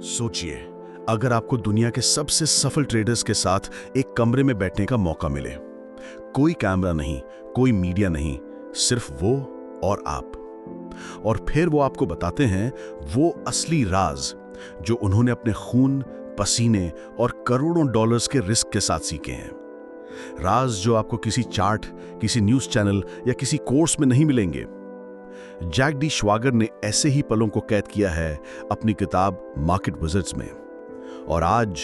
सोचिए, अगर आपको दुनिया के सबसे सफल ट्रेडर्स के साथ एक कमरे में बैठने का मौका मिले। कोई कैमरा नहीं, कोई मीडिया नहीं, सिर्फ वो और आप। और फिर वो आपको बताते हैं वो असली राज जो उन्होंने अपने खून, पसीने और करोड़ों डॉलर्स के रिस्क के साथ सीखे हैं। राज जो आपको किसी चार्ट, किसी न्यूज़ चैनल या किसी कोर्स में नहीं मिलेंगे। जैक डी श्वागर ने ऐसे ही पलों को कैद किया है अपनी किताब मार्केट विज़र्ड्स में। और आज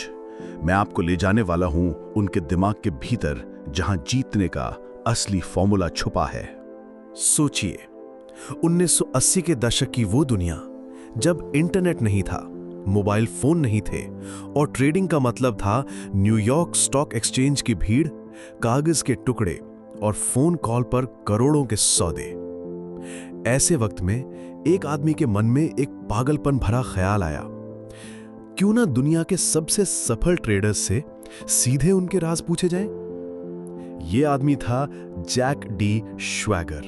मैं आपको ले जाने वाला हूं उनके दिमाग के भीतर, जहां जीतने का असली फॉर्मूला छुपा है। सोचिए, 1980 के दशक की वो दुनिया जब इंटरनेट नहीं था, मोबाइल फोन नहीं थे और ट्रेडिंग का मतलब था न्यूयॉर्क स्टॉक एक्सचेंज की भीड़, कागज के टुकड़े और फोन कॉल पर करोड़ों के सौदे। ऐसे वक्त में एक आदमी के मन में एक पागलपन भरा ख्याल आया, क्यों ना दुनिया के सबसे सफल ट्रेडर्स से सीधे उनके राज पूछे जाएं? यह आदमी था जैक डी श्वागर,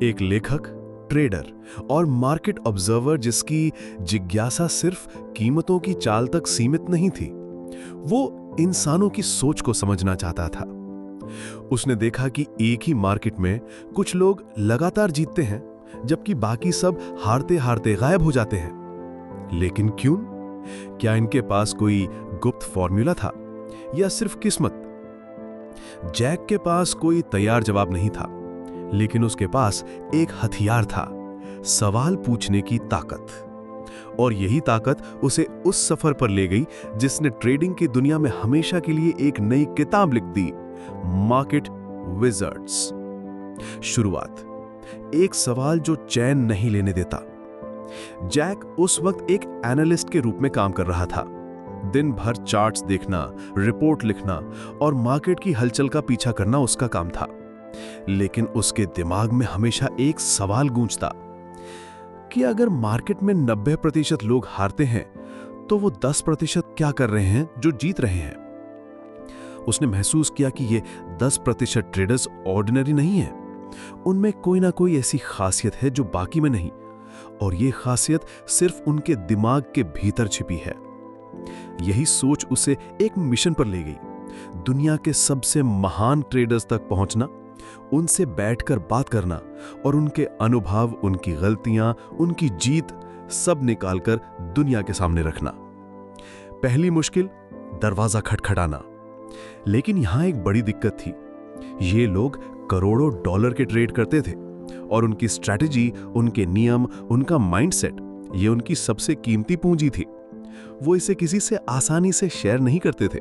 एक लेखक, ट्रेडर और मार्केट ऑब्जर्वर जिसकी जिज्ञासा सिर्फ कीमतों की चाल तक सीमित नहीं थी। वो इंसानों की सोच को समझना चाहता था। उसने देखा कि एक ही मार्केट में कुछ लोग लगातार जीतते हैं, जबकि बाकी सब हारते हारते गायब हो जाते हैं। लेकिन क्यों? क्या इनके पास कोई गुप्त फॉर्मूला था या सिर्फ किस्मत? जैक के पास कोई तैयार जवाब नहीं था, लेकिन उसके पास एक हथियार था, सवाल पूछने की ताकत। और यही ताकत उसे उस सफर पर ले गई जिसने ट्रेडिंग की दुनिया में हमेशा के लिए एक नई किताब लिख दी, मार्केट विज़र्ड्स। शुरुआत, एक सवाल जो चैन नहीं लेने देता। जैक उस वक्त एक एनालिस्ट के रूप में काम कर रहा था। दिन भर चार्ट्स देखना, रिपोर्ट लिखना और मार्केट की हलचल का पीछा करना उसका काम था। लेकिन उसके दिमाग में हमेशा एक सवाल गूंजता कि अगर मार्केट में 90% लोग हारते हैं, तो वो 10% क्या कर रहे हैं जो जीत रहे हैं? उसने महसूस किया कि ये 10% ट्रेडर्स ऑर्डिनरी नहीं है, उनमें कोई ना कोई ऐसी खासियत है जो बाकी में नहीं, और ये खासियत सिर्फ उनके दिमाग के भीतर छिपी है। यही सोच उसे एक मिशन पर ले गई, दुनिया के सबसे महान ट्रेडर्स तक पहुंचना, उनसे बैठकर बात करना और उनके अनुभव, उनकी गलतियां, उनकी जीत सब निकालकर दुनिया के सामने रखना। पहली मुश्किल, दरवाजा खटखटाना। लेकिन यहां एक बड़ी दिक्कत थी। ये लोग करोड़ों डॉलर के ट्रेड करते थे और उनकी स्ट्रैटेजी, उनके नियम, उनका माइंडसेट, ये उनकी सबसे कीमती पूंजी थी। वो इसे किसी से आसानी से शेयर नहीं करते थे।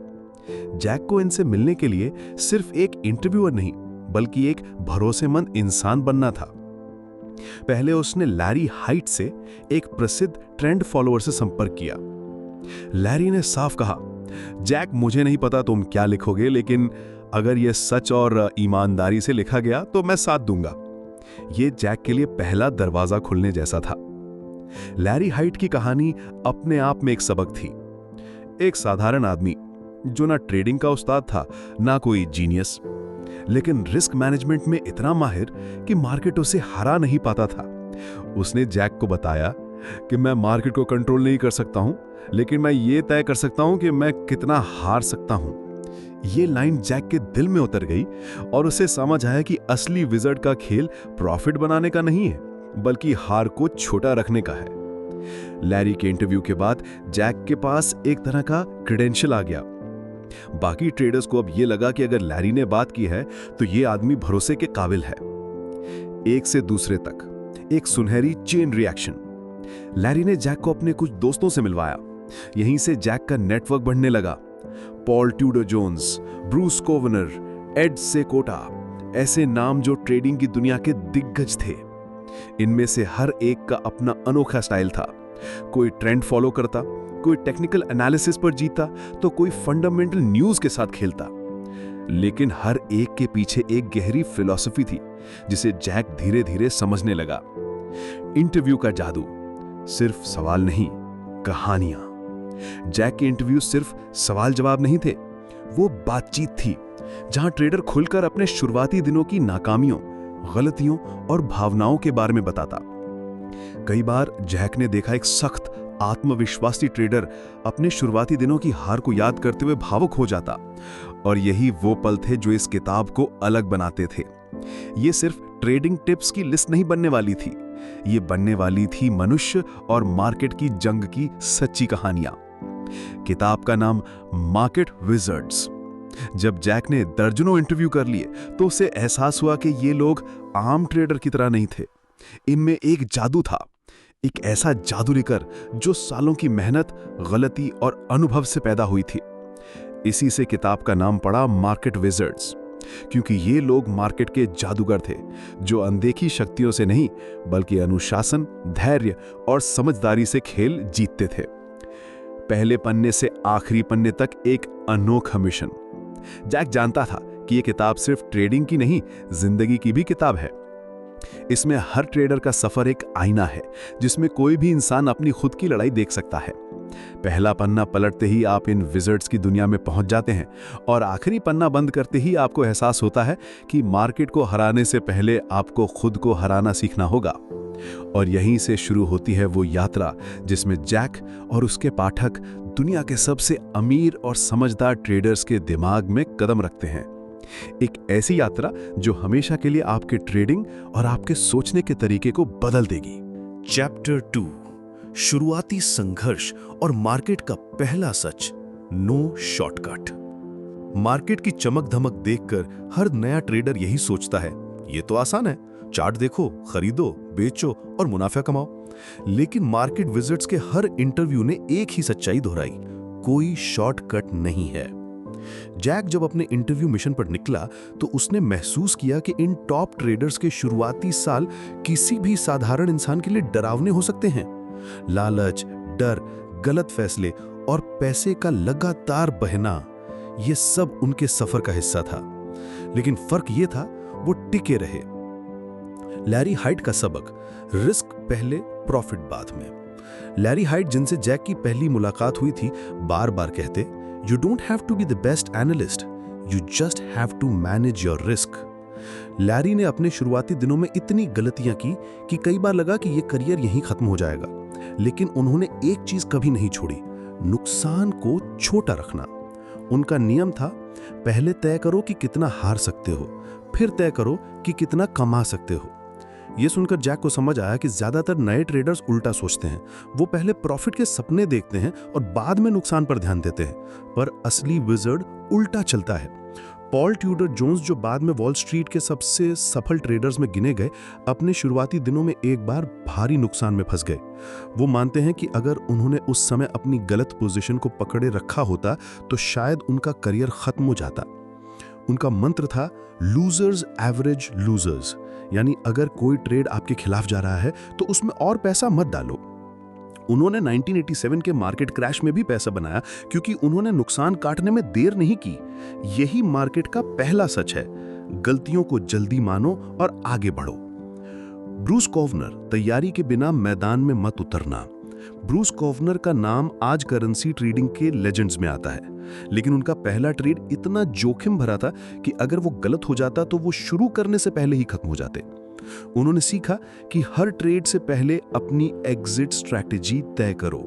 जैक को इनसे मिलने के लिए सिर्फ एक इंटरव्यूअर नहीं, बल्कि एक भरोसेमंद इंसान बनना था। पहले उसने लैरी हाइट से, एक प्रसिद्ध ट्रेंड फॉलोअर से संपर्क किया। लैरी ने साफ कहा, जैक, मुझे नहीं पता तुम क्या लिखोगे, लेकिन अगर यह सच और ईमानदारी से लिखा गया तो मैं साथ दूंगा। यह जैक के लिए पहला दरवाजा खुलने जैसा था। लैरी हाइट की कहानी अपने आप में एक सबक थी। एक साधारण आदमी जो ना ट्रेडिंग का उस्ताद था, ना कोई जीनियस, लेकिन रिस्क मैनेजमेंट में इतना माहिर कि मार्केट उसे हरा नहीं पाता था। उसने जैक को बताया कि मैं मार्केट को कंट्रोल नहीं कर सकता हूं, लेकिन मैं ये तय कर सकता हूं कि मैं कितना हार सकता हूं। ये लाइन जैक के दिल में उतर गई और उसे समझ आया कि असली विज़र्ड का खेल प्रॉफिट बनाने का नहीं है, बल्कि हार को छोटा रखने का है। लैरी के इंटरव्यू के बाद जैक के पास एक तरह का क्रेडेंशियल आ गया। बाकी ट्रेडर्स को अब यह लगा कि अगर लैरी ने बात की है तो यह आदमी भरोसे के काबिल है। एक से दूसरे तक एक सुनहरी चेन रिएक्शन। लैरी ने जैक को अपने कुछ दोस्तों से मिलवाया। यहीं से जैक का नेटवर्क बढ़ने लगा। Paul Tudor Jones, Bruce Kovner, Ed Seykota, ऐसे नाम जो ट्रेडिंग की दुनिया के दिग्गज थे। इनमें से हर एक का अपना अनोखा स्टाइल था। कोई ट्रेंड फॉलो करता, कोई टेक्निकल एनालिसिस पर जीता, तो कोई फंडामेंटल न्यूज के साथ खेलता। लेकिन हर एक के पीछे एक गहरी फिलॉसफी थी जिसे जैक धीरे धीरे समझने लगा। इंटरव्यू का जादू, सिर्फ सवाल नहीं, कहानियां। जैक के इंटरव्यू सिर्फ सवाल जवाब नहीं थे, वो बातचीत थी जहां ट्रेडर खुलकर अपने शुरुआती दिनों की नाकामियों, गलतियों और भावनाओं के बारे में बताता। कई बार जैक ने देखा एक सख्त, आत्मविश्वासी ट्रेडर अपने शुरुआती दिनों की हार को याद करते हुए भावुक हो जाता। और यही वो पल थे जो इस किताब को अलग बनाते थे। ये सिर्फ ट्रेडिंग टिप्स की लिस्ट नहीं बनने वाली थी, ये बनने वाली थी मनुष्य और मार्केट की जंग की सच्ची कहानियां। किताब का नाम मार्केट विजर्ड्स। जब जैक ने दर्जनों इंटरव्यू कर लिए तो उसे एहसास हुआ कि ये लोग आम ट्रेडर की तरह नहीं थे। इनमें एक जादू था, एक ऐसा जादू लेकर जो सालों की मेहनत, गलती और अनुभव से पैदा हुई थी। इसी से किताब का नाम पड़ा मार्केट विजर्ड्स, क्योंकि ये लोग मार्केट के जादूगर थे जो अनदेखी शक्तियों से नहीं बल्कि अनुशासन, धैर्य और समझदारी से खेल जीतते थे। पहले पन्ने से आखिरी पन्ने तक एक अनोखा मिशन। जैक जानता था कि यह किताब सिर्फ ट्रेडिंग की नहीं, जिंदगी की भी किताब है। इसमें हर ट्रेडर का सफर एक आईना है जिसमें कोई भी इंसान अपनी खुद की लड़ाई देख सकता है। पहला पन्ना पलटते ही आप इन विजर्ड्स की दुनिया में पहुंच जाते हैं और आखिरी पन्ना बंद करते ही आपको एहसास होता है कि मार्केट को हराने से पहले आपको खुद को हराना सीखना होगा। और यहीं से शुरू होती है वो यात्रा जिसमें जैक और उसके पाठक दुनिया के सबसे अमीर और समझदार ट्रेडर्स के दिमाग में कदम रखते हैं। एक ऐसी यात्रा जो हमेशा के लिए आपके ट्रेडिंग और आपके सोचने के तरीके को बदल देगी। चैप्टर 2, शुरुआती संघर्ष और मार्केट का पहला सच, नो शॉर्टकट। मार्केट की चमक धमक देखकर हर नया ट्रेडर यही सोचता है, ये तो आसान है, चार्ट देखो, खरीदो, बेचो और मुनाफा कमाओ। लेकिन मार्केट विजिट्स के हर इंटरव्यू ने एक ही सच्चाई दोहराई, कोई शॉर्टकट नहीं है। जैक जब अपने इंटरव्यू मिशन पर निकला तो उसने महसूस किया कि इन टॉप ट्रेडर्स के शुरुआती साल किसी भी साधारण इंसान के लिए डरावने हो सकते हैं। लालच, डर, गलत फैसले और पैसे का लगातार बहना, ये सब उनके सफर का हिस्सा था। लेकिन फर्क ये था, वो टिके रहे। लैरी हाइट का सबक, रिस्क पहले प्रॉफिट बाद में। लैरी हाइट, जिनसे जैक की पहली मुलाकात हुई थी, बार बार कहते, You don't have to be the best analyst, you just have to manage your risk. Larry ने अपने शुरुआती दिनों में इतनी गलतियां की कि कई बार लगा कि यह करियर यहीं खत्म हो जाएगा। लेकिन उन्होंने एक चीज कभी नहीं छोड़ी, नुकसान को छोटा रखना। उनका नियम था, पहले तय करो कि कितना हार सकते हो, फिर तय करो कि कितना कमा सकते हो। यह सुनकर जैक को समझ आया कि ज्यादातर नए ट्रेडर्स उल्टा सोचते हैं। वो पहले प्रॉफिट के सपने देखते हैं और बाद में नुकसान पर ध्यान देते हैं। पर असली विजर्ड उल्टा चलता है। पॉल ट्यूडर जोन्स, जो बाद में वॉल स्ट्रीट के सबसे सफल ट्रेडर्स में गिने गए, अपने शुरुआती दिनों में एक बार भारी नुकसान में फंस गए। वो मानते हैं कि अगर उन्होंने उस समय अपनी गलत पोजीशन को पकड़े रखा होता तो शायद उनका करियर खत्म हो जाता। उनका मंत्र था, लूजर्स एवरेज लूजर्स, यानी अगर कोई ट्रेड आपके खिलाफ जा रहा है तो उसमें और पैसा मत डालो। उन्होंने 1987 के मार्केट क्रैश में भी पैसा बनाया क्योंकि उन्होंने नुकसान काटने में देर नहीं की। यही मार्केट का पहला सच है, गलतियों को जल्दी मानो और आगे बढ़ो। ब्रूस कोवनर, तैयारी के बिना मैदान में मत उतरना। ब्रूस कोवनर का नाम आज करेंसी ट्रेडिंग के लेजेंड्स में आता है, लेकिन उनका पहला ट्रेड इतना जोखिम भरा था कि अगर वो गलत हो जाता तो वो शुरू करने से पहले ही खत्म हो जाते। उन्होंने सीखा कि हर ट्रेड से पहले अपनी एग्जिट स्ट्रैटेजी तय करो।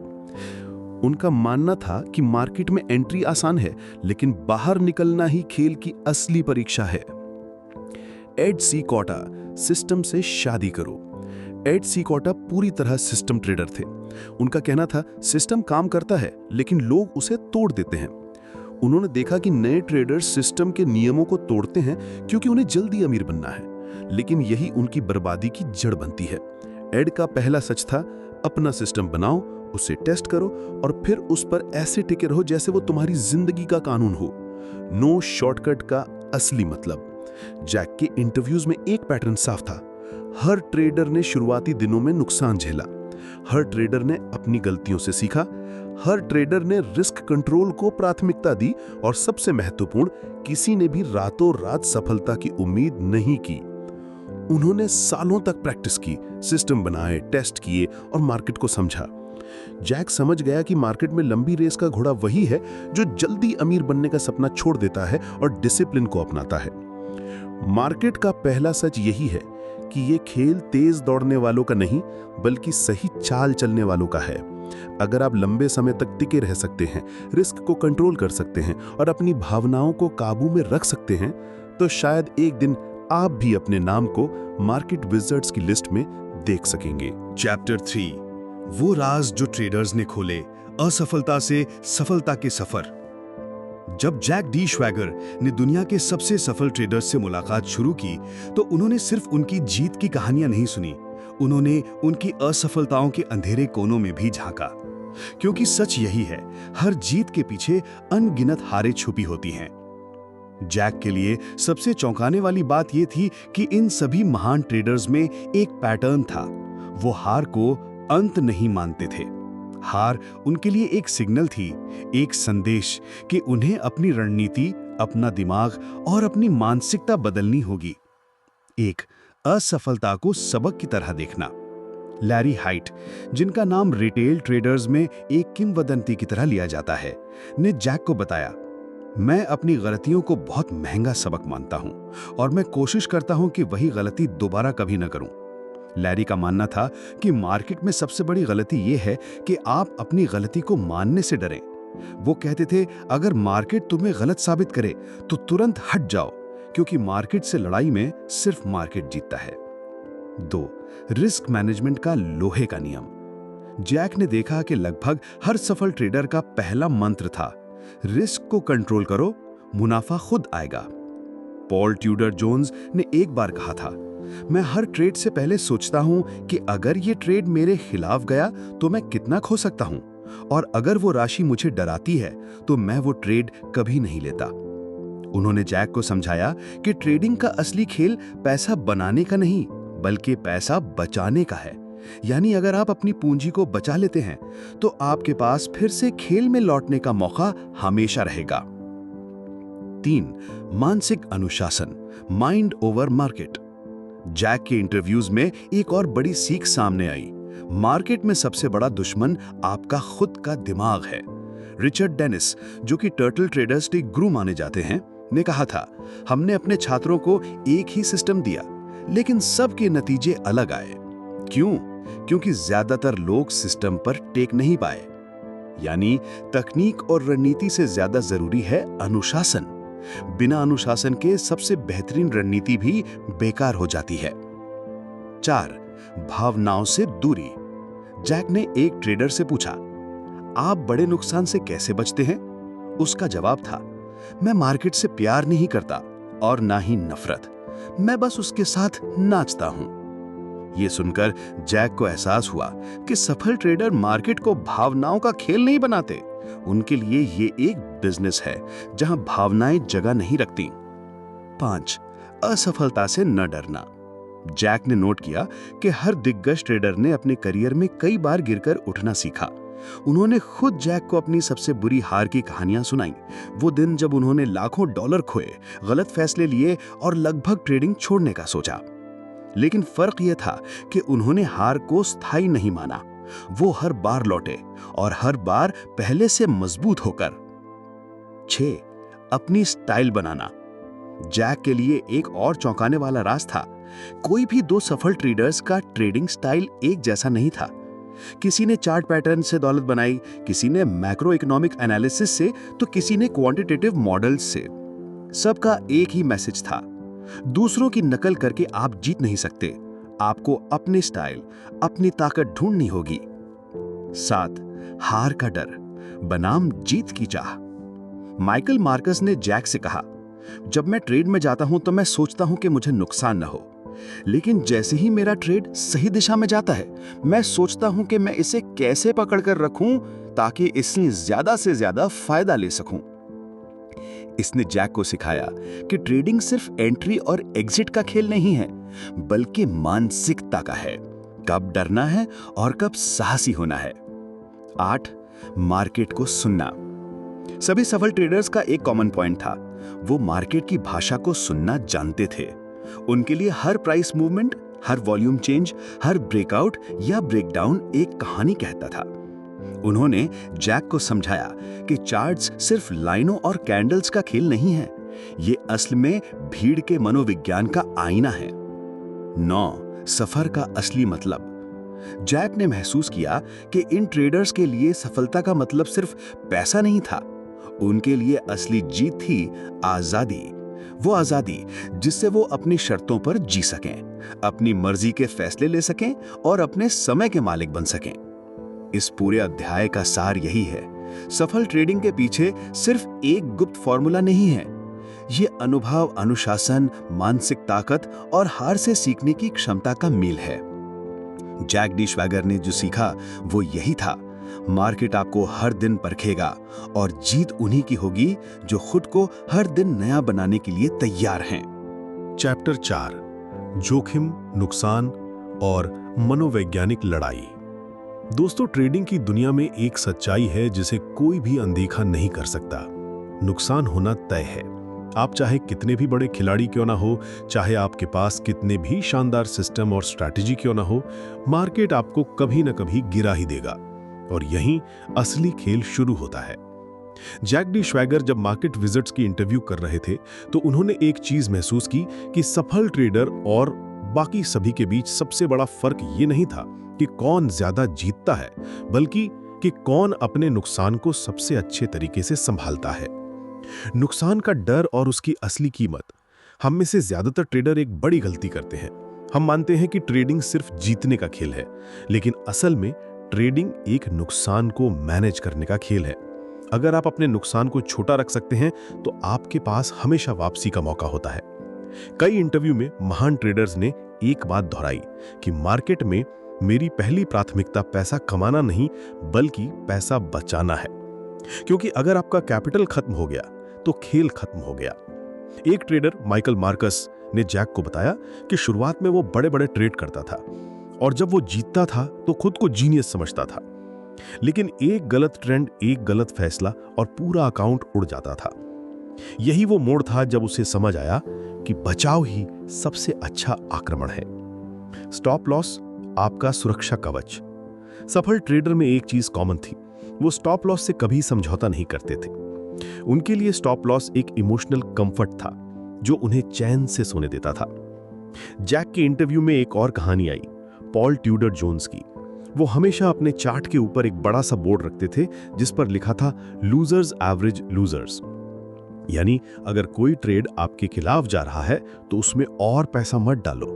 उनका मानना था कि मार्केट में एंट्री आसान है, लेकिन बाहर निकलना ही खेल की असली परीक्षा है। एड सी कॉटा, सिस्टम से शादी करो। एड सी कॉटा पूरी तरह सिस्टम ट्रेडर थे। उनका कहना था, सिस्टम काम करता है लेकिन लोग उसे तोड़ देते हैं। उन्होंने देखा कि नए ट्रेडर्स सिस्टम के नियमों को तोड़ते हैं क्योंकि उन्हें जल्दी अमीर बनना है, लेकिन यही उनकी बर्बादी की जड़ बनती है। एड का पहला सच था, अपना सिस्टम बनाओ, उसे टेस्ट करो और फिर उस पर ऐसे टिके रहो जैसे वो तुम्हारी जिंदगी का कानून हो। नो शॉर्टकट का असली मतलब। जैक के इंटरव्यूज में एक पैटर्न साफ था, हर ट्रेडर ने शुरुआती दिनों में नुकसान झेला, हर ट्रेडर ने अपनी गलतियों से सीखा, हर ट्रेडर ने रिस्क कंट्रोल को प्राथमिकता दी और सबसे महत्वपूर्ण, किसी ने भी रातों रात सफलता की उम्मीद नहीं की। उन्होंने सालों तक प्रैक्टिस की, सिस्टम बनाए, टेस्ट किए और मार्केट को समझा। जैक समझ गया कि मार्केट में लंबी रेस का घोड़ा वही है जो जल्दी अमीर बनने का सपना छोड़ देता है और डिसिप्लिन को अपनाता है। मार्केट का पहला सच यही है कि ये खेल तेज दौड़ने वालों का नहीं बल्कि सही चाल चलने वालों का है। अगर आप लंबे समय तक टिके रह सकते हैं, रिस्क को कंट्रोल कर सकते हैं और अपनी भावनाओं को काबू में रख सकते हैं, तो शायद एक दिन आप भी अपने नाम को मार्केट विज़र्ड्स की लिस्ट में देख सकेंगे। चैप्टर 3, वो राज जो ट्रेडर्स ने खोले, असफलता से सफलता के सफर। जब जैक डी श्वैगर ने दुनिया के सबसे सफल ट्रेडर्स से मुलाकात शुरू की, तो उन्होंने सिर्फ उनकी जीत की कहानियां नहीं सुनी, उन्होंने उनकी असफलताओं के अंधेरे कोनों में भी झांका। क्योंकि सच यही है, हर जीत के पीछे अनगिनत हारें छुपी होती हैं। जैक के लिए सबसे चौंकाने वाली बात यह थी कि इन सभी महान ट्रेडर्स में एक पैटर्न था। वो हार को अंत नहीं मानते थे। हार उनके लिए एक सिग्नल थी, एक संदेश कि उन्हें अपनी रणनीति, अपना दिमाग और अपनी मानसिकता बदलनी होगी। एक असफलता को सबक की तरह देखना। लैरी हाइट, जिनका नाम रिटेल ट्रेडर्स में एक किंवदंती की तरह लिया जाता है, ने जैक को बताया, मैं अपनी गलतियों को बहुत महंगा सबक मानता हूं और मैं कोशिश करता हूं कि वही गलती दोबारा कभी न करूं। लैरी का मानना था कि मार्केट में सबसे बड़ी गलती यह है कि आप अपनी गलती को मानने से डरें। वो कहते थे, अगर मार्केट तुम्हें गलत साबित करे तो तुरंत हट जाओ, क्योंकि मार्केट से लड़ाई में सिर्फ मार्केट जीतता है। 2. रिस्क मैनेजमेंट का लोहे का नियम। जैक ने देखा कि लगभग हर सफल ट्रेडर का पहला मंत्र था, रिस्क को कंट्रोल करो, मुनाफा खुद आएगा। पॉल ट्यूडर जोन्स ने एक बार कहा था, मैं हर ट्रेड से पहले सोचता हूं कि अगर ये ट्रेड मेरे खिलाफ गया तो मैं कितना खो सकता हूं, और अगर वो राशि मुझे डराती है तो मैं वो ट्रेड कभी नहीं लेता। उन्होंने जैक को समझाया कि ट्रेडिंग का असली खेल पैसा बनाने का नहीं, बल्कि पैसा बचाने का है। यानी अगर आप अपनी पूंजी को बचा लेते हैं तो आपके पास फिर से खेल में लौटने का मौका हमेशा रहेगा। 3. मानसिक अनुशासन, माइंड ओवर मार्केट। जैक के इंटरव्यूज में एक और बड़ी सीख सामने आई। मार्केट में सबसे बड़ा दुश्मन आपका खुद का दिमाग है। रिचर्ड डेनिस, जो कि टर्टल ट्रेडर्स के गुरु माने जाते हैं, ने कहा था, हमने अपने छात्रों को एक ही सिस्टम दिया, लेकिन सबके नतीजे अलग आए। क्यों? क्योंकि ज्यादातर लोग सिस्टम पर टेक नहीं पाए। यानी तकनीक और रणनीति से ज्यादा जरूरी है अनुशासन। बिना अनुशासन के सबसे बेहतरीन रणनीति भी बेकार हो जाती है। 4. भावनाओं से दूरी। जैक ने एक ट्रेडर से पूछा, आप बड़े नुकसान से कैसे बचते हैं? उसका जवाब था, मैं मार्केट से प्यार नहीं करता और ना ही नफरत, मैं बस उसके साथ नाचता हूं। यह सुनकर जैक को एहसास हुआ कि सफल ट्रेडर मार्केट को भावनाओं का खेल नहीं बनाते। उनके लिए ये एक बिजनेस है जहां भावनाएं जगह नहीं रखती। 5. असफलता से न डरना। जैक ने नोट किया कि हर दिग्गज ट्रेडर ने अपने करियर में कई बार गिरकर उठना सीखा। उन्होंने खुद जैक को अपनी सबसे बुरी हार की कहानियां सुनाई। वो दिन जब उन्होंने लाखों डॉलर खोए, गलत फैसले लिए और लगभग ट्रेडिंग छोड़ने का सोचा। लेकिन फर्क यह था कि उन्होंने हार को स्थायी नहीं माना। वो हर बार लौटे और हर बार पहले से मजबूत होकर। 6. अपनी स्टाइल बनाना। जैक के लिए एक और चौंकाने वाला राज था। कोई भी 2 सफल ट्रेडर्स का ट्रेडिंग स्टाइल एक जैसा नहीं था। किसी ने चार्ट पैटर्न से दौलत बनाई, किसी ने मैक्रो इकोनॉमिक एनालिसिस से, तो किसी ने क्वांटिटेटिव मॉडल्स से। सबका एक ही मैसेज था, दूसरों की नकल करके आप जीत नहीं सकते, आपको अपनी स्टाइल, अपनी ताकत ढूंढनी होगी। 7. हार का डर बनाम जीत की चाह। माइकल मार्कस ने जैक से कहा, जब मैं ट्रेड में जाता हूं तो मैं सोचता हूं कि मुझे नुकसान न हो, लेकिन जैसे ही मेरा ट्रेड सही दिशा में जाता है, मैं सोचता हूं कि मैं इसे कैसे पकड़कर रखूं ताकि इससे ज्यादा से ज्यादा फायदा ले सकूं। इसने जैक को सिखाया कि ट्रेडिंग सिर्फ एंट्री और एग्जिट का खेल नहीं है, बल्कि मानसिकता का है, कब डरना है और कब साहसी होना है। 8. मार्केट को सुनना। सभी सफल ट्रेडर्स का एक कॉमन पॉइंट था, वो मार्केट की भाषा को सुनना जानते थे। उनके लिए हर प्राइस मूवमेंट, हर वॉल्यूम चेंज, हर ब्रेकआउट या ब्रेकडाउन एक कहानी कहता था। उन्होंने जैक को समझाया कि चार्ट्स सिर्फ लाइनों और कैंडल्स का खेल नहीं है, ये असल में भीड़ के मनोविज्ञान का आईना है। 9. सफर का असली मतलब। जैक ने महसूस किया कि इन ट्रेडर्स के लिए सफलता का मतलब सिर्फ पैसा नहीं था। उनके लिए असली जीत थी आजादी। वो आजादी जिससे वो अपनी शर्तों पर जी सकें, अपनी मर्जी के फैसले ले सकें और अपने समय के मालिक बन सकें। इस पूरे अध्याय का सार यही है, सफल ट्रेडिंग के पीछे सिर्फ एक गुप्त फॉर्मूला नहीं है। ये अनुभव, अनुशासन, मानसिक ताकत और हार से सीखने की क्षमता का मेल है। जैक डी श्वैगर ने जो सीखा वो यही था, मार्केट आपको हर दिन परखेगा और जीत उन्हीं की होगी जो खुद को हर दिन नया बनाने के लिए तैयार हैं। चैप्टर 4, जोखिम, नुकसान और मनोवैज्ञानिक लड़ाई। दोस्तों, ट्रेडिंग की दुनिया में एक सच्चाई है जिसे कोई भी अनदेखा नहीं कर सकता। नुकसान होना तय है। आप चाहे कितने भी बड़े खिलाड़ी क्यों ना हो, चाहे आपके पास कितने भी शानदार सिस्टम और स्ट्रैटेजी क्यों ना हो, मार्केट आपको कभी ना कभी गिरा ही देगा और यहीं असली खेल शुरू होता है। जैक डी श्वैगर जब मार्केट विजिट्स की इंटरव्यू कर रहे थे तो उन्होंने एक चीज महसूस की कि सफल ट्रेडर और बाकी सभी के बीच सबसे बड़ा फर्क ये नहीं था कि कौन ज्यादा जीतता है, बल्कि कि कौन अपने नुकसान को सबसे अच्छे तरीके से संभालता है। नुकसान का डर और उसकी असली कीमत। हम में से ज्यादातर ट्रेडर एक बड़ी गलती करते हैं। हम मानते हैं कि ट्रेडिंग सिर्फ जीतने का खेल है, लेकिन असल में ट्रेडिंग एक नुकसान को मैनेज करने का खेल है। अगर आप अपने नुकसान को छोटा रख सकते हैं तो आपके पास हमेशा वापसी का मौका होता है। कई इंटरव्यू में महान ट्रेडर्स ने एक बात दोहराई कि मार्केट में मेरी पहली प्राथमिकता पैसा कमाना नहीं बल्कि पैसा बचाना है, क्योंकि अगर आपका कैपिटल खत्म हो गया तो खेल खत्म हो गया। एक ट्रेडर माइकल मार्कस ने जैक को बताया कि शुरुआत में वो बड़े बड़े ट्रेड करता था और जब वो जीतता था तो खुद को जीनियस समझता था, लेकिन एक गलत ट्रेंड, एक गलत फैसला और पूरा अकाउंट उड़ जाता था। यही वो मोड़ था जब उसे समझ आया कि बचाव ही सबसे अच्छा आक्रमण है। स्टॉप लॉस आपका सुरक्षा कवच। सफल ट्रेडर में एक चीज कॉमन थी, वो स्टॉप लॉस से कभी समझौता नहीं करते थे। उनके लिए स्टॉप लॉस एक इमोशनल कंफर्ट था जो उन्हें चैन से सोने देता था। जैक के इंटरव्यू में एक और कहानी आई, पॉल ट्यूडर जोन्स की। वो हमेशा अपने चार्ट के ऊपर एक बड़ा सा बोर्ड रखते थे जिस पर लिखा था लूजर्स एवरेज लूजर्स, यानी अगर कोई ट्रेड आपके खिलाफ जा रहा है तो उसमें और पैसा मत डालो,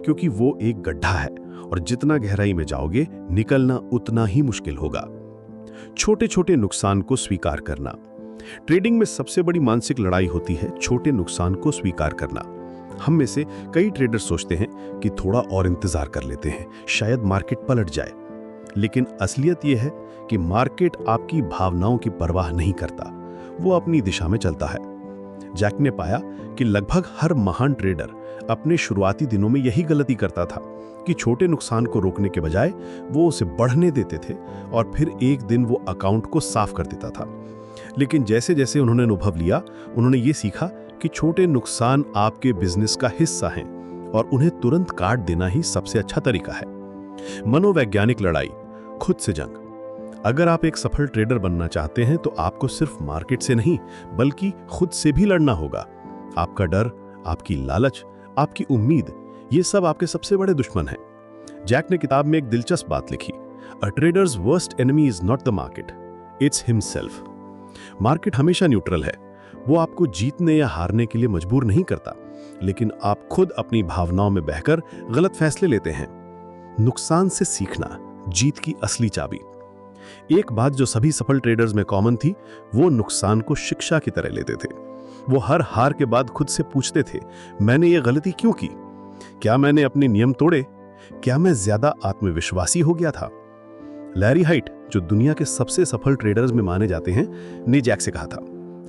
क्योंकि वो एक गड्ढा है और जितना गहराई में जाओगे निकलना उतना ही मुश्किल होगा। छोटे छोटे नुकसान को स्वीकार करना। ट्रेडिंग में सबसे बड़ी मानसिक लड़ाई होती है छोटे नुकसान को स्वीकार करना। हम में से कई ट्रेडर सोचते हैं कि थोड़ा और इंतजार कर लेते हैं, शायद मार्केट पलट जाए, लेकिन असलियत यह है कि मार्केट आपकी भावनाओं की परवाह नहीं करता, वो अपनी दिशा में चलता है। जैक ने पाया कि लगभग हर महान ट्रेडर अपने शुरुआती दिनों में यही गलती करता था कि छोटे नुकसान को रोकने के बजाय वो उसे बढ़ने देते थे और फिर एक दिन वो अकाउंट को साफ कर देता था। लेकिन जैसे जैसे उन्होंने अनुभव लिया, उन्होंने ये सीखा कि छोटे नुकसान आपके बिजनेस का हिस्सा हैं और उन्हें तुरंत काट देना ही सबसे अच्छा तरीका है। मनोवैज्ञानिक लड़ाई, खुद से जंग। अगर आप एक सफल ट्रेडर बनना चाहते हैं तो आपको सिर्फ मार्केट से नहीं बल्कि खुद से भी लड़ना होगा। आपका डर, आपकी लालच, आपकी उम्मीद, ये सब आपके सबसे बड़े दुश्मन हैं। जैक ने किताब में एक दिलचस्प बात लिखी, a trader's worst enemy is not the market, it's himself. Market हमेशा न्यूट्रल है, वो आपको जीतने या हारने के लिए मजबूर नहीं करता, लेकिन आप खुद अपनी भावनाओं में बहकर गलत फैसले लेते हैं। नुकसान से सीखना, जीत की असली चाबी। एक बात जो सभी सफल ट्रेडर्स में कॉमन थी, वो नुकसान को शिक्षा की तरह लेते थे। वो हर हार के बाद खुद से पूछते थे, मैंने ये गलती क्यों की? क्या मैंने अपने नियम तोड़े? क्या मैं ज्यादा आत्मविश्वासी हो गया था? लैरी हाइट, जो दुनिया के सबसे सफल ट्रेडर्स में माने जाते हैं, ने जैक से कहा था,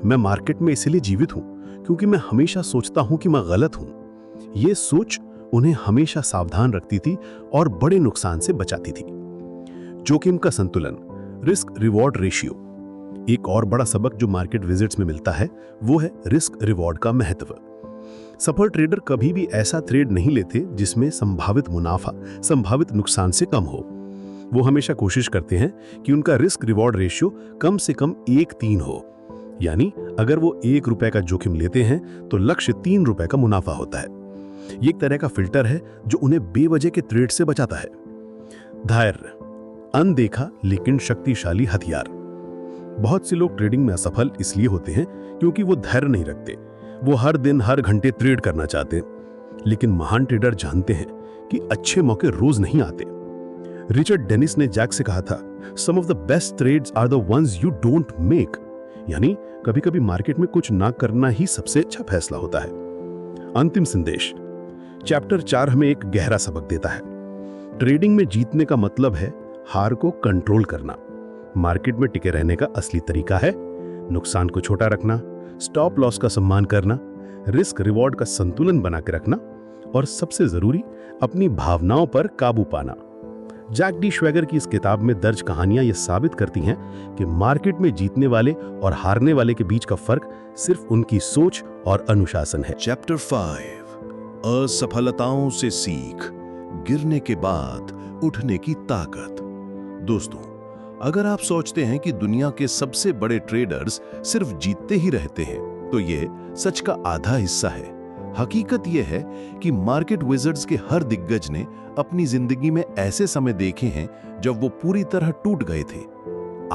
मैं मार्केट में इसलिए जीवित हूं क्योंकि मैं हमेशा सोचता हूं कि मैं गलत हूं। ये सोच उन्हें हमेशा सावधान रखती थी और बड़े नुकसान से बचाती थी। जोखिम का संतुलन, रिस्क रिवॉर्ड रेशियो। एक और बड़ा सबक जो मार्केट विजिट्स में मिलता है वो है रिस्क रिवॉर्ड का महत्व। सफल ट्रेडर कभी भी ऐसा ट्रेड नहीं लेते जिसमें संभावित मुनाफा संभावित नुकसान से कम हो। वो हमेशा कोशिश करते हैं कि उनका रिस्क रिवॉर्ड रेशियो कम से कम 1:3 हो, यानी अगर वो 1 रुपए का जोखिम लेते हैं तो लक्ष्य 3 रुपए का मुनाफा होता है। ये एक तरह का फिल्टर है जो उन्हें बेवजह के ट्रेड से बचाता है। धैर्य, अनदेखा लेकिन शक्तिशाली हथियार। बहुत से लोग ट्रेडिंग में असफल इसलिए होते हैं क्योंकि वो धैर्य नहीं रखते। वो हर दिन हर घंटे ट्रेड करना चाहते हैं। लेकिन महान ट्रेडर जानते हैं कि अच्छे मौके रोज नहीं आते। रिचर्ड डेनिस ने जैक से कहा था, some of the best trades are the ones you don't make. यानी कभी कभी मार्केट में कुछ ना करना ही सबसे अच्छा फैसला होता है। अंतिम संदेश। चैप्टर 4 हमें एक गहरा सबक देता है। ट्रेडिंग में जीतने का मतलब है हार को कंट्रोल करना। मार्केट में टिके रहने का असली तरीका है नुकसान को छोटा रखना, स्टॉप लॉस का सम्मान करना, रिस्क रिवॉर्ड का संतुलन बना के रखना और सबसे जरूरी अपनी भावनाओं पर काबू पाना। जैक डी श्वेगर की इस किताब में दर्ज कहानियां ये साबित करती हैं कि मार्केट में जीतने वाले और हारने वाले के बीच का फर्क सिर्फ उनकी सोच और अनुशासन है। चैप्टर 5, असफलताओं से सीख, गिरने के बाद उठने की ताकत। दोस्तों, अगर आप सोचते हैं कि दुनिया के सबसे बड़े ट्रेडर्स सिर्फ जीतते ही रहते हैं, तो ये सच का आधा हिस्सा है। हकीकत यह है कि मार्केट विजर्ड्स के हर दिग्गज ने अपनी जिंदगी में ऐसे समय देखे हैं जब वो पूरी तरह टूट गए थे,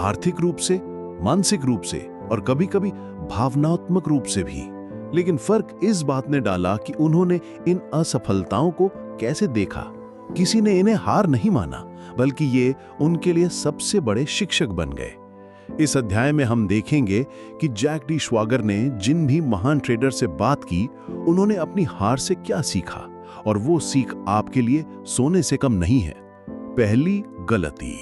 आर्थिक रूप से, मानसिक रूप से और कभी-कभी भावनात्मक रूप से भी। लेकिन फर्क इस बात ने डाला कि उन्होंने इन असफलताओं को कैसे देखा। किसी ने इन्हें हार नहीं माना, बल्कि ये उनके लिए सबसे बड़े शिक्षक बन गए। इस अध्याय में हम देखेंगे कि जैक डी श्वेगर ने जिन भी महान ट्रेडर से बात की, उन्होंने अपनी हार से क्या सीखा और वो सीख आपके लिए सोने से कम नहीं है। पहली गलती,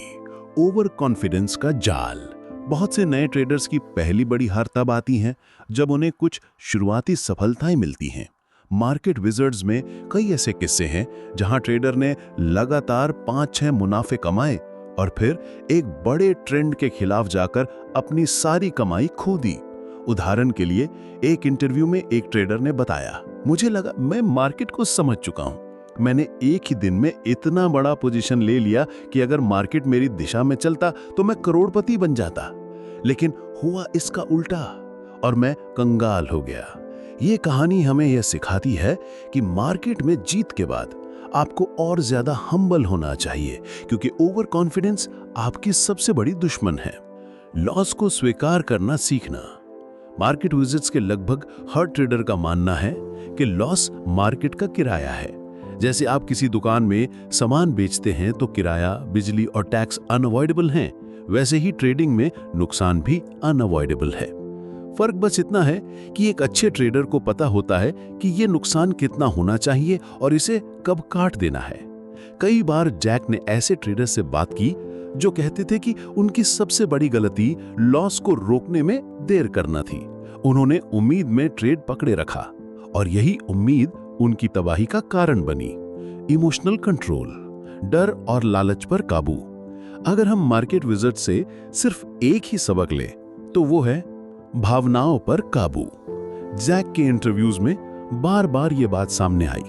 ओवर कॉन्फिडेंस का जाल। बहुत से नए ट्रेडर्स की पहली बड़ी हार तब आती है जब उन्हें कुछ शुरुआती सफलताएं मिलती हैं। मार्केट विजर्ड्स में कई ऐसे किस्से हैं जहां ट्रेडर ने लगातार 5-6 मुनाफे कमाए और फिर एक बड़े ट्रेंड के खिलाफ जाकर अपनी सारी कमाई खो दी। उदाहरण के लिए, एक इंटरव्यू में एक ट्रेडर ने बताया, मुझे लगा मैं मार्केट को समझ चुका हूं। मैंने एक ही दिन में इतना बड़ा पोजीशन ले लिया कि अगर मार्केट मेरी दिशा में चलता तो मैं करोड़पति बन जाता। लेकिन हुआ इसका उल्टा और मैं कंगाल हो गया। ये कहानी हमें यह सिखाती है कि मार्केट में जीत के बाद आपको और ज्यादा हम्बल होना चाहिए, क्योंकि ओवर कॉन्फिडेंस आपकी सबसे बड़ी दुश्मन है। लॉस को स्वीकार करना सीखना। मार्केट विजिट्स के लगभग हर ट्रेडर का मानना है कि लॉस मार्केट का किराया है। जैसे आप किसी दुकान में सामान बेचते हैं तो किराया, बिजली और टैक्स अनअवॉइडेबल हैं, वैसे ही ट्रेडिंग में नुकसान भी अनअवॉइडेबल है। फर्क बस इतना है कि एक अच्छे ट्रेडर को पता होता है कि ये नुकसान कितना होना चाहिए और इसे कब काट देना है। कई बार जैक ने ऐसे ट्रेडर से बात की जो कहते थे कि उनकी सबसे बड़ी गलती लॉस को रोकने में देर करना थी। उन्होंने उम्मीद में ट्रेड पकड़े रखा और यही उम्मीद उनकी तबाही का कारण बनी। इमोशनल कंट्रोल, डर और लालच पर काबू। अगर हम मार्केट विजर्ड से सिर्फ एक ही सबक लें तो वो है भावनाओं पर काबू। जैक के इंटरव्यूज में बार बार ये बात सामने आई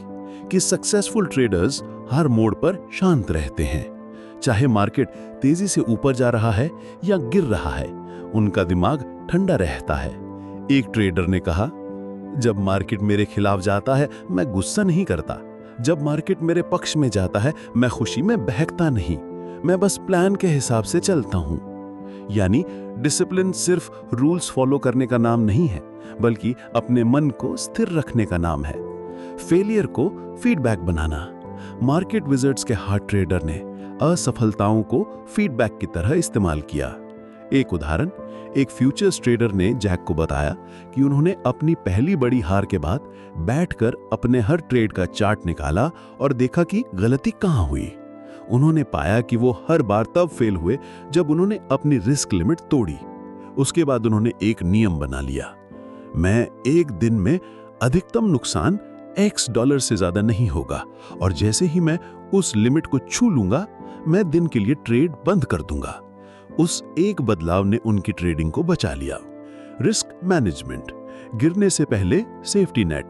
कि सक्सेसफुल ट्रेडर्स हर मोड़ पर शांत रहते हैं। चाहे मार्केट तेजी से ऊपर जा रहा है या गिर रहा है, उनका दिमाग ठंडा रहता है। एक ट्रेडर ने कहा, जब मार्केट मेरे खिलाफ जाता है मैं गुस्सा नहीं करता, जब मार्केट मेरे पक्ष में जाता है मैं खुशी में बहकता नहीं, मैं बस प्लान के हिसाब से चलता हूं। यानी डिसिप्लिन सिर्फ रूल्स फॉलो करने का नाम नहीं है, बल्कि अपने मन को स्थिर रखने का नाम है। फेलियर को फीडबैक बनाना। मार्केट विजर्ड्स के हार्ड ट्रेडर ने असफलताओं को फीडबैक की तरह इस्तेमाल किया। एक उदाहरण, एक फ्यूचर्स ट्रेडर ने जैक को बताया कि उन्होंने अपनी पहली बड़ी हार के बाद बैठकर अपने हर ट्रेड का चार्ट निकाला और देखा कि गलती कहां हुई। उन्होंने पाया कि वो हर बार तब फेल हुए जब उन्होंने अपनी रिस्क लिमिट तोड़ी। उसके बाद उन्होंने एक नियम बना लिया, मैं एक दिन में अधिकतम नुकसान $X से ज्यादा नहीं होगा और जैसे ही मैं उस लिमिट को छू लूंगा मैं दिन के लिए ट्रेड बंद कर दूंगा। उस एक बदलाव ने उनकी ट्रेडिंग को बचा लिया। रिस्क मैनेजमेंट, गिरने से पहले सेफ्टी नेट।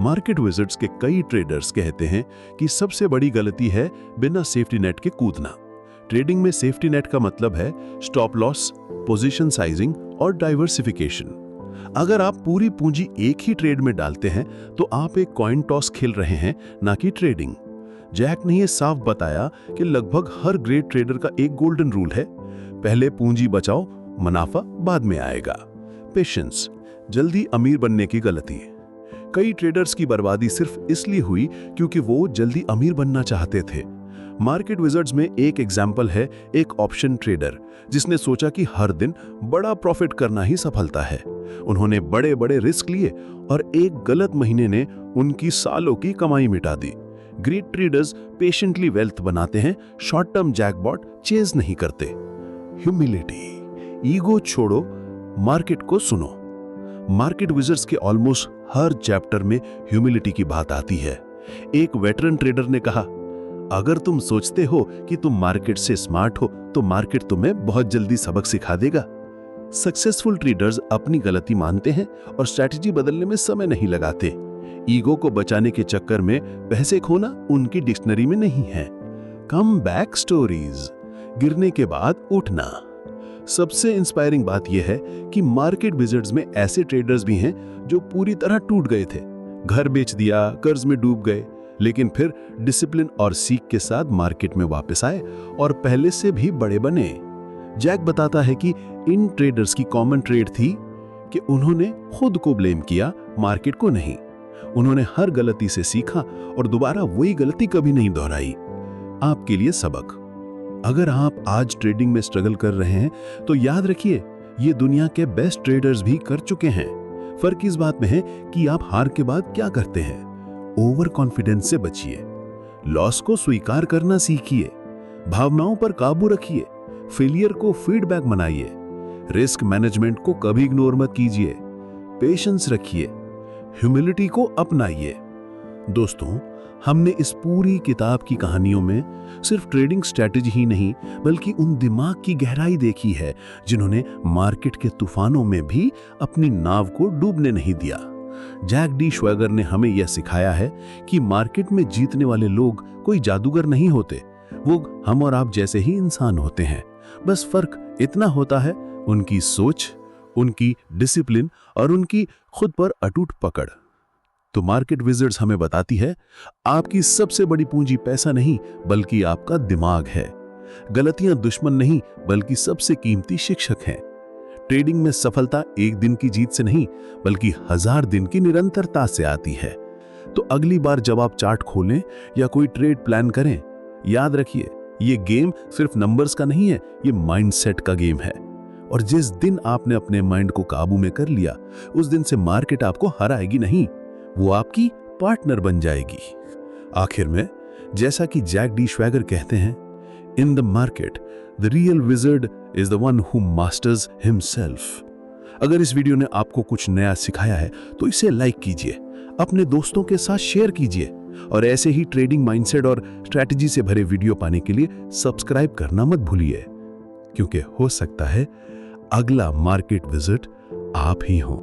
मार्केट विजर्ड्स के कई ट्रेडर्स कहते हैं कि सबसे बड़ी गलती है बिना सेफ्टी नेट के कूदना। ट्रेडिंग में सेफ्टी नेट का मतलब है स्टॉप लॉस, पोजीशन साइजिंग और डाइवर्सिफिकेशन। अगर आप पूरी पूंजी एक ही ट्रेड में डालते हैं तो आप एक कॉइन टॉस खेल रहे हैं, ना कि ट्रेडिंग। जैक ने यह साफ बताया कि लगभग हर ग्रेट ट्रेडर का एक गोल्डन रूल है, पहले पूंजी बचाओ, मुनाफा बाद में आएगा। पेशेंस, जल्दी अमीर बनने की गलती। कई ट्रेडर्स की बर्बादी सिर्फ इसलिए हुई क्योंकि वो जल्दी अमीर बनना चाहते थे। मार्केट विजर्ड्स में एक एग्जाम्पल है, एक ऑप्शन ट्रेडर जिसने सोचा कि हर दिन बड़ा प्रॉफिट करना ही सफलता है। उन्होंने बड़े बड़े रिस्क लिए और एक गलत महीने ने उनकी सालों की कमाई मिटा दी। ग्रेट ट्रेडर्स पेशेंटली वेल्थ बनाते हैं, शॉर्ट टर्म जैकपॉट चेज नहीं करते। ह्यूमिलिटी, ईगो छोड़ो, मार्केट को सुनो। मार्केट विजर्ड्स के ऑलमोस्ट हर चैप्टर में ह्यूमिलिटी की बात आती है। एक वेटरन ट्रेडर ने कहा, अगर तुम सोचते हो कि तुम मार्केट से स्मार्ट हो तो मार्केट तुम्हें बहुत जल्दी सबक सिखा देगा। सक्सेसफुल ट्रेडर्स अपनी गलती मानते हैं और स्ट्रैटेजी बदलने में समय नहीं लगाते। ईगो को बचाने के चक्कर में पैसे खोना उनकी डिक्शनरी में नहीं है। कम बैक स्टोरीज, गिरने के बाद उठना। सबसे इंस्पायरिंग बात यह है कि मार्केट विजर्ड्स में ऐसे ट्रेडर्स भी हैं जो पूरी तरह टूट गए थे, घर बेच दिया, कर्ज में डूब गए, लेकिन फिर डिसिप्लिन और सीख के साथ मार्केट में वापस आए और पहले से भी बड़े बने। जैक बताता है कि इन ट्रेडर्स की कॉमन ट्रेड थी कि उन्होंने खुद को ब्लेम किया, मार्केट को नहीं। उन्होंने हर गलती से सीखा और दोबारा वही गलती कभी नहीं दोहराई। आपके लिए सबक, अगर आप आज ट्रेडिंग में स्ट्रगल कर रहे हैं तो याद रखिए, ये दुनिया के बेस्ट ट्रेडर्स भी कर चुके हैं। फर्क इस बात में है कि आप हार के बाद क्या करते हैं। ओवर कॉन्फिडेंस से बचिए, लॉस को स्वीकार करना सीखिए, भावनाओं पर काबू रखिए, फेलियर को फीडबैक बनाइए, रिस्क मैनेजमेंट को कभी इग्नोर मत कीजिए, पेशेंस रखिए, ह्यूमिलिटी को अपनाइए। दोस्तों, हमने इस पूरी किताब की कहानियों में सिर्फ ट्रेडिंग स्ट्रैटेजी ही नहीं बल्कि उन दिमाग की गहराई देखी है जिन्होंने मार्केट के तूफानों में भी अपनी नाव को डूबने नहीं दिया। जैक डी श्वेगर ने हमें यह सिखाया है कि मार्केट में जीतने वाले लोग कोई जादूगर नहीं होते, वो हम और आप जैसे ही इंसान होते हैं। बस फर्क इतना होता है उनकी सोच, उनकी डिसिप्लिन और उनकी खुद पर अटूट पकड़। तो मार्केट विजर्ड्स हमें बताती है, आपकी सबसे बड़ी पूंजी पैसा नहीं बल्कि आपका दिमाग है। गलतियां दुश्मन नहीं बल्कि सबसे कीमती शिक्षक हैं। ट्रेडिंग में सफलता एक दिन की जीत से नहीं बल्कि 1000 दिन की निरंतरता से आती है। तो अगली बार जब आप चार्ट खोलें या कोई ट्रेड प्लान करें, याद रखिए, ये गेम सिर्फ नंबर्स का नहीं है, ये माइंडसेट का गेम है। और जिस दिन आपने अपने माइंड को काबू में कर लिया, उस दिन से मार्केट आपको हराएगी नहीं, वो आपकी पार्टनर बन जाएगी। आखिर में, जैसा कि जैक डी श्वेगर कहते हैं, in the market the real wizard is the one who masters himself. अगर इस वीडियो ने आपको कुछ नया सिखाया है तो इसे लाइक कीजिए, अपने दोस्तों के साथ शेयर कीजिए और ऐसे ही ट्रेडिंग माइंडसेट और स्ट्रैटेजी से भरे वीडियो पाने के लिए सब्सक्राइब करना मत भूलिए, क्योंकि हो सकता है अगला मार्केट विजिट आप ही हो।